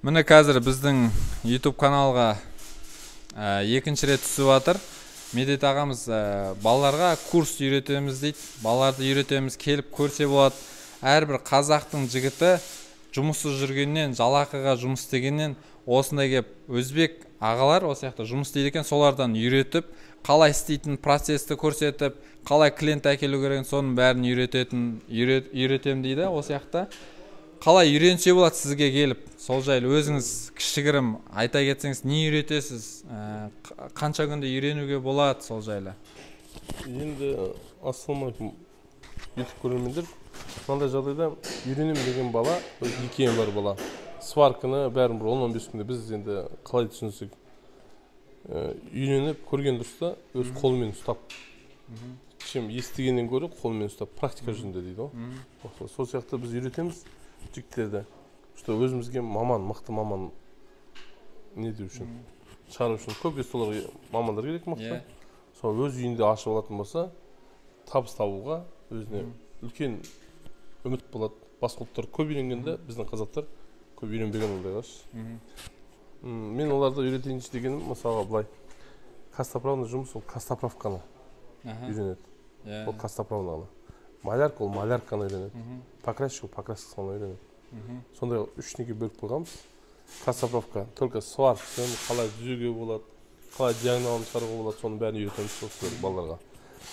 Міне қазір біздің YouTube каналға екінші рет түсіп жатыр. Медет ағамыз балаларға курс үйретеміз дейді. Балаларды үйретеміз, келіп көрсе болады. Әрбір қазақтың жігіті жұмыссыз жүргеннен, жалақыға жұмыс істегеннен осындай кеп өзбек ағалар осы жақта жұмыс істейді екен, солардан үйретіп, қалай істейтін процесті көрсетіп, қалай клиент әкелу керек, соның бәрін үйретем дейді осы жақта. Қалай үйренсе болады сізге келіп, сол жайлы өзіңіз кішігірім айта кетсеңіз, не үйретесіз, қанша күнде үйренуге болады сол жайлы? Енді ассалаумағалейкум YouTube көрермендер, мынандай жағдайда үйренем деген бала, екең бар бала. Сварканы бәрін бір 10-15 күнде біз енді қалай түсінсек, үйреніп көрген дұрыста өз қолымен ұстап. Чем естігеннен гөрі қолымен ұстап, практика жүзінде дейді ғой. Сол сияқты біз үйретеміз жігіттерді, что өзімізге маман, мықты маман не деу үшін, шығару үшін көп соларға мамандар керек мықты. Сол өз үйінде ашып алатын болса, табыс табуға өзіне үлкен үміт болады. Басқа ұлттар көп үйренгенде, біздің қазақтар көп үйренбеген ондай қаш. Мен оларды үйретейінші дегенім, мысалға былай, костоправный жұмыс, ол костоправканы үйренеді. Ол костоправнаны. Малярка, ол малярканы үйренеді. Покрасчик, ол покрасканы үйренеді. Сондай үш неге бөліп қойғанбыз. Костоправка, только сваркасын, қалай жүзуге болады, қалай диагоналын шығаруға болады, соның бәрін үйретеміз сол балаларға.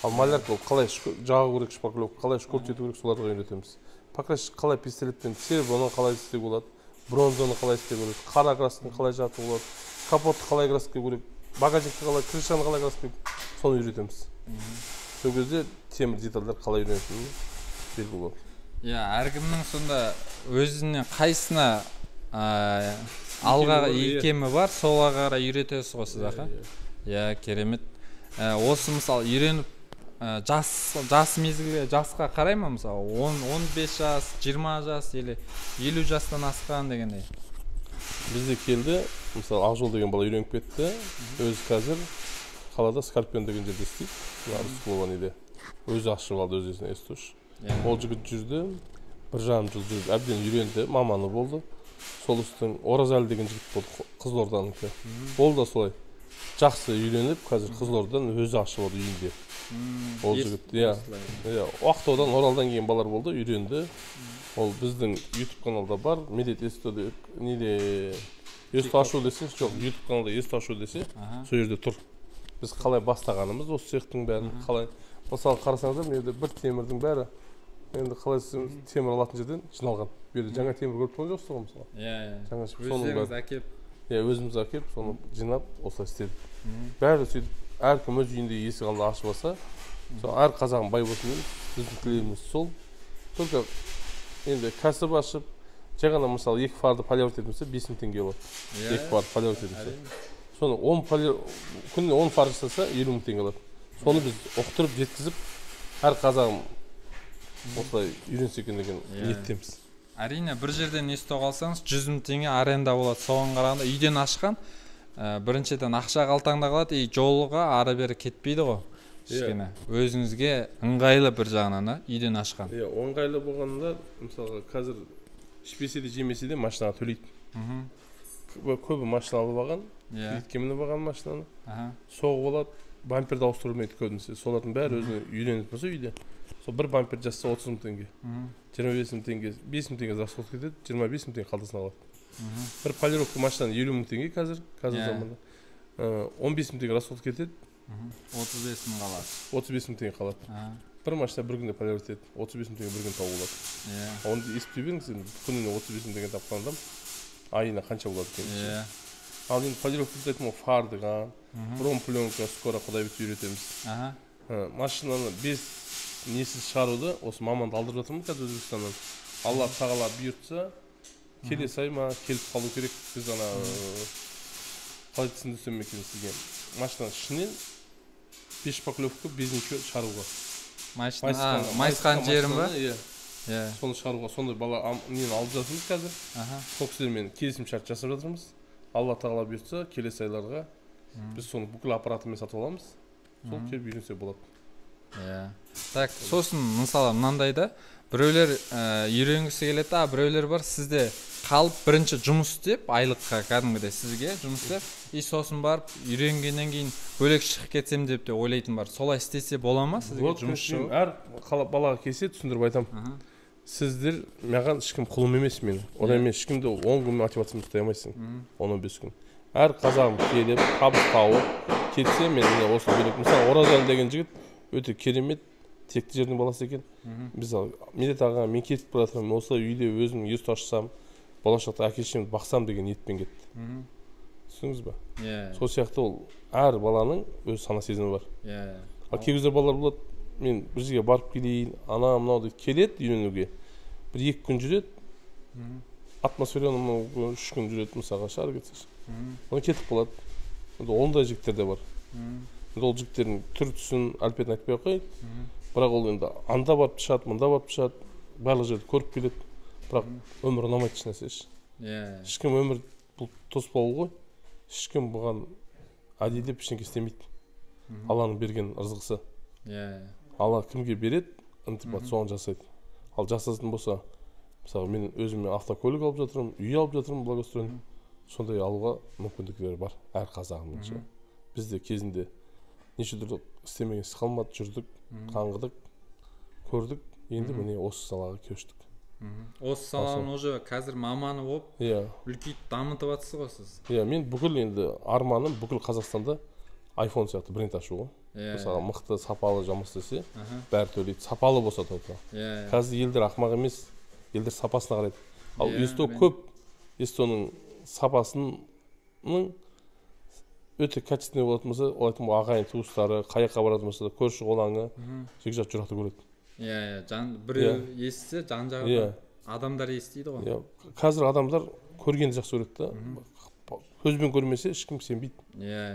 Ал малярка, ол қалай жағу керек шпаклевка, қалай шкурт ету керек, соларға үйретеміз. Покрасчик, қалай пистолеттен сереброны қалай істеуге болады, бронзаны қалай істеуге болады, қара красканы қалай жатуға болады, капотты қалай краскеу керек, багажникті қалай, крышаны қалай краскеу, соны үйретеміз. Сол кезде темір детальдар қалай үйренетінін белгі болады. Әркімнің сонда өзіне қайсына алға икемі бар, солға қарай үйретесіз ғой сіз аға? Керемет. Осы мысалы үйреніп жас мезгілге, жасқа қарай ма мысалы? 15 жас, 20 жас, или 50 жастан асқан дегендей? Бізде келді, мысалы Ақжол деген бала үйреніп кетті, өзі қазір қалада Скорпион деген жерде істейді. Рысқұлова неде. Өзі ашып алды өзіне естуш. Ол жігіт жүрді, 1,5 жыл жүрді, әбден үйренді, маманы болды. Сол үстін Оразәлі деген жігіт болды, Қызылорданікі. Ол да солай жақсы үйреніп, қазір Қызылордадан өзі ашып алды үйінде. Ол жігіт, Ақтаудан, Оралдан келген балалар болды, үйренді. Ол біздің YouTube каналда бар, Медет Есті ашу десе, жоқ, YouTube каналда Есті ашу десе, сол жерде тұр. Біз қалай бастағанымыз, осы цехтың бәрін қалай, мысалы қарасаңыздар, мен бір темірдің бәрі, енді қалай темір алатын жерден жиналған. Берді жаңа темір көріп тұрған жоқсыз ғой мысалы. Өздеріңіз әкеп? Өзіміз әкеп, соны жинап, осылай істедік. Бәрі сөйтіп, әркім өз үйінде есік алды ашып алса, әр қазағым бай болсын дейміз, біздің тілегіміз сол. Только енді кәсіп ашып, жай ғана мысалы 2 фарды полировать етімізсе 5.000 теңге болады. 2 фарды полировать етімізсе. Соны күніне 10 фар жасаса 50.000 теңге алады. Соны біз оқытырып жеткізіп, әр қазағым осылай үйренсе екен деген ниеттеміз. Әрине, бір жерден естіп қалсаңыз 100.000 теңге аренда болады. Соған қарағанда үйден ашқан, біріншіден ақша қалтаңда қалады, жолға ары бері кетпейді ғой. Кішкене өзіңізге ыңғайлы бір жағынан үйден ашқан. Оңғайлы болғанда, мысалға қазір ішпесе де жемесе де машинаға төлейді. Көбі машина алып алған, кредитке болған машинаны, соғып алады, бамперді ауыстырылмайды көбінесе. Солардың бәрі өзіне үйренетін болса үйде. Сол бір бампер жасса 30.000 теңге, 25.000 теңге, 5.000 теңге расход кетеді, 25.000 теңге қалтасына алады. Бір полировка машинаны 50.000 теңге қазір заманда. 15.000 теңге расход кетеді, 35.000 қалады. 35.000 теңге қалады. Бір машина бір күнде полировать етеді, 35.000 теңге бір күн тауып алады. Оны есептей беріңіз, күніне 35.000 теңге тапқан адам айына қанша болады екен. Ал енді полировка айтып ол фардыға, бромпленка скоро құдай бітіп үйретеміз. Машинаны без несіз шығаруды осы маманды алдырып жатырмыз қазір Өзбекстаннан. Алла тағала бұйыртса, келесі ай ма келіп қалу керек. Біз ана қалай түсіндірсем екен сізге. Машинаның ішінен 5 шпаклевка без ничего шығаруға. Майысқан жерім ба? Соны шығаруға, сондай бала нені алып жатырмыз қазір. Сол кісілермен келісім шарт жасап жатырмыз. Алла тағала бұйыртса, келесі айларға біз соны бүкіл аппаратымен сатып аламыз. Сол келіп үйренсе болады. Иә. Так, сосын мысалы мынандай да біреулер үйренгісі келеді, біреулер бар сізде қалып бірінші жұмыс істеп, айлыққа кәдімгідей сізге жұмыс істеп, сосын барып үйренгеннен кейін бөлек шығып кетсем деп те ойлайтын бар. Солай істесе бола ма сізге жұмыс шығу? Әр балаға келсе түсіндіріп айтамын. Сіздер маған ешкім құлым емес мен. Одан мен ешкімді 10 күн мотивациямен ұстай алмайсың. 10-15 күн. Әр қазағым келіп, табыс тауып кетсе, мен осы бөлек. Мысалы, Оразалы деген жігіт өте керемет, текті жердің баласы екен. Мысалы, Медет аға, мен кетіп бара жатырмын, осы үйде өзім ес ашсам, болашақта әке-шешемді бақсам деген ниетпен кетті. Түсіндіңіз ба? Сол сияқты ол әр баланың өз сана сезімі бар. Ал кей кезде балалар болады, мен бір жерге барып келейін, ана мынау деп келеді үйренуге. Бір 2 күн жүреді. Атмосфераны 3 күн жүреді, мысалға шар кетсеш. Оны кетіп қалады. Ондай жігіттер де бар. Ол жігіттердің түр түсін әлпетін айтпай қойды. Бірақ ол енді анда барып шығады, мұнда барып шығады, барлық жерді көріп келеді. Бірақ өмір ұнамайды еш нәрсе. Ешкім өмір бұл тоспауы ғой. Ешкім бұған әдейілеп ештеңе істемейді. Алланың берген ырзықсы. Алла кімге береді, ынтымақ соған жасайды. Ал жасасын болса, мысалы мен өзіме автокөлік алып жатырмын, үй алып жатырмын, благоустроен. Сондай алуға мүмкіндіктері бар әр қазағымның. Бізде кезінде неше түрлі істемеген іс қалмады, жүрдік, қаңғыдық, көрдік, енді міне осы салаға көштік. Осы саланың уже қазір маманы болып, үлкейіп дамытып жатсыз ғой сіз. Мен бүкіл енді арманым бүкіл Қазақстанда iPhone сияқты бренд ашу ғой. Мысалы мықты сапалы жұмыс істесе, бәрі төлейді, сапалы болса только. Қазір елдер ақымақ емес, елдер сапасына қарайды. Ал ЕСТО көп, ЕСТОның сапасының өте качественный болатын болса, олардың ағайын туыстары, қаяққа баратын болса, көрші қолаңы жекжат жұрақта көреді. Біреу естісе, жан жағында адамдар естиді ғой. Қазір адамдар көргенді жақсы көреді да. Көзбен көрмесе ешкім сенбейді.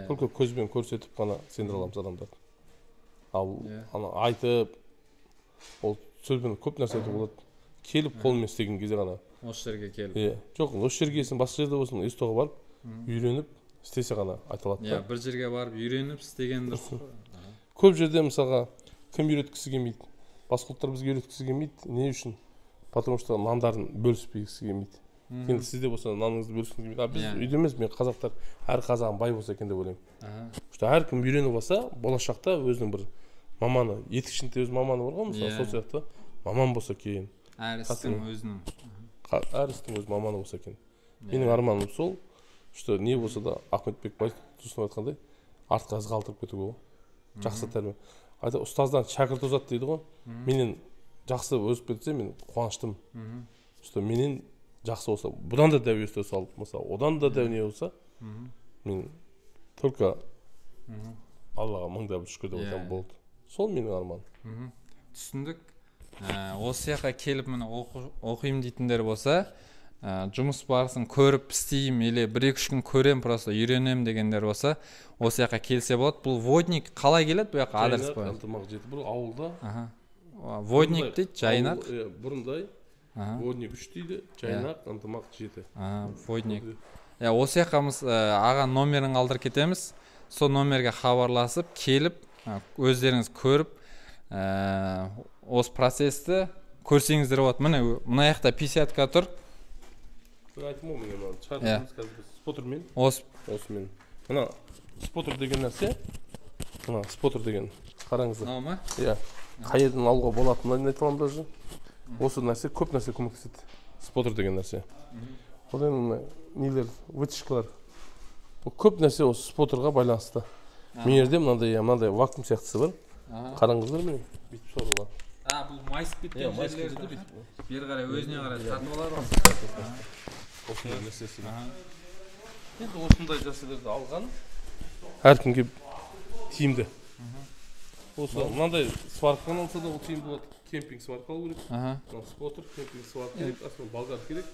Только көзбен көрсетіп қана сендіре аламыз адамдарды. Ал айтып, ол сөзбен көп нәрсе айтуға болады. Келіп қолмен істеген кезде ғана. Осы жерге келіп. Жоқ, осы жерге келсін, басқа жерде болсын, ЕСТОға барып, үйреніп, істесе ғана айтылады. Бір жерге барып үйреніп істеген дұрыс. Көп жерде мысалға кім үйреткісі келмейді. Басқа ұлттар бізге үйреткісі келмейді. Не үшін? Потому что нандарын бөліспегісі келмейді. Енді сізде болса наныңызды бөліскіңіз келмейді. Біз үйде емес, мен қазақтар әр қазағым бай болса екен деп ойлаймын. Әркім үйреніп алса, болашақта өзінің бір маманы, етік ішінде өз маманы бар ғой, мысалы сол сияқты маман болса кейін. Әр істің өзінің. Әр істің өз маманы болса екен. Менің арманым сол, что не болса да Ахметбек Байтұрсынов айтқандай, артқа із қалдырып кетуге ғой. Жақсы тәрбие. Ұстаздан шәкірт озады дейді ғой. Менен жақсы өсіп кетсе, мен қуаныштымын. Что менен жақсы болса, бұдан да дәу өсті салып, мысалы, одан да дәу не болса, мен только Аллаға мыңда бір шүкір деп айтсам болды. Сол менің арманым. Түсіндік. Осы жаққа келіп міне оқимын дейтіндер болса, жұмыс барысын көріп істеймін, или 1-2 күн көрем, просто үйренем дегендер болса, осы жаққа келсе болады. Бұл водник қалай келеді? Бұл жаққа адрес қойып. Ынтымақ жеті. Бұл ауылда. Водник дейді, жайнақ. Бұрындай. Водник 3 дейді, жайнақ, ынтымақ 7. Водник. Осы жаққа аға номерін алдырып кетеміз. Сол номерге хабарласып, келіп, өздеріңіз көріп, осы процесті көрсеңіздер болады. Мына жақта 50-ка тұр. Айтым ол менен шығармыз қазір спотермен. Осымен. Мына спотер деген нәрсе. Мына спотер деген. Қараңыздар. Мынау ма? Қай жерден алуға болатынын айта аламын даже. Осы нәрсе көп нәрсе көмектеседі. Спотер деген нәрсе. Ол енді нелер, вытяжкалар. Көп нәрсе осы спотерға байланысты. Мен жерде мынандай вакуум сияқтысы бар. Қараңыздар міне. Бүйтіп соруға. Бұл майысып кеткен жерлерді бері қарай өзіне қарай тартып алады. Осындай нәрсесі. Енді осындай нәрселерді алған әркімге тиімді. Осы мынандай сварканы алса да ол тиімді болады. Кемпинг сварка алу керек. Спотер, кемпинг сварка керек, асымен болгар керек,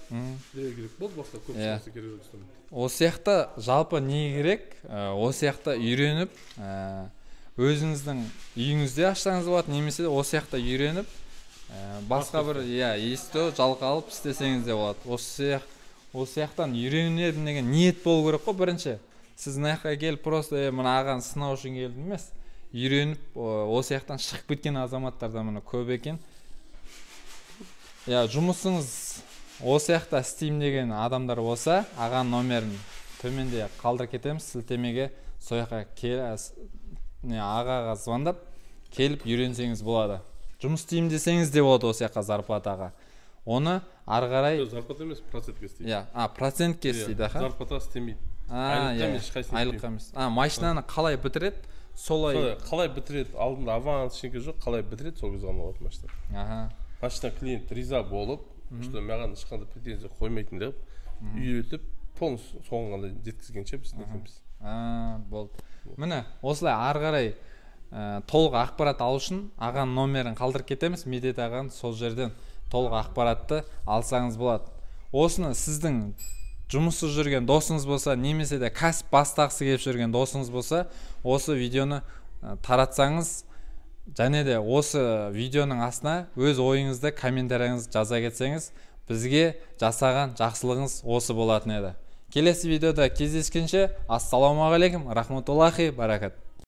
дреу керек болды, басқа көп нәрсе керек жоқ. Осы жақта жалпы не керек? Осы жақта үйреніп, өзіңіздің үйіңізде ашсаңыз болады, немесе осы жақта үйреніп, басқа бір ЕСТО жалға алып істесеңіз де болады. Осы жақтан үйренемін деген ниет болу керек қой бірінші. Сіз мына жаққа келіп просто мына ағаны сынау үшін келдім емес. үйреніп осы жақтан шығып кеткен азаматтар да мына көп екен. Жұмысыңыз осы жақта істеймін деген адамдар болса, ағаның номерін төменде қалдырып кетеміз, сілтемеге сол жаққа ағаға звондап келіп үйренсеңіз болады. Жұмыс істеймін десеңіз де болады осы жаққа зарплатаға. Оны ары қарай зарплата емес, процентке істейді. Процентке істейді. Зарплата істемейді. Айлыққа емес. Машинаны қалай бітіреді, солай қалай бітіреді, алдында аванс ештеңе жоқ, қалай бітіреді, сол кезде ғана алады машина. Машина клиент риза болып, что маған ешқандай претензия қоймайтын деп, үйретіп, полностью соңына дейін жеткізгенше біз нетеміз. Болды. Міне, осылай ары қарай толық ақпарат алу үшін ағаның номерін қалдырып кетеміз. Медет ағаның сол жерден толық ақпаратты алсаңыз болады. Осыны сіздің жұмыссыз жүрген досыңыз болса, немесе де кәсіп бастағысы келіп жүрген досыңыз болса, осы видеоны таратсаңыз, және де осы видеоның астына өз ойыңызды комментарияңызды жаза кетсеңіз, бізге жасаған жақсылығыңыз осы болатын еді. Келесі видеода кездескенше, ассаламағалейкум, рахматуллахи баракат.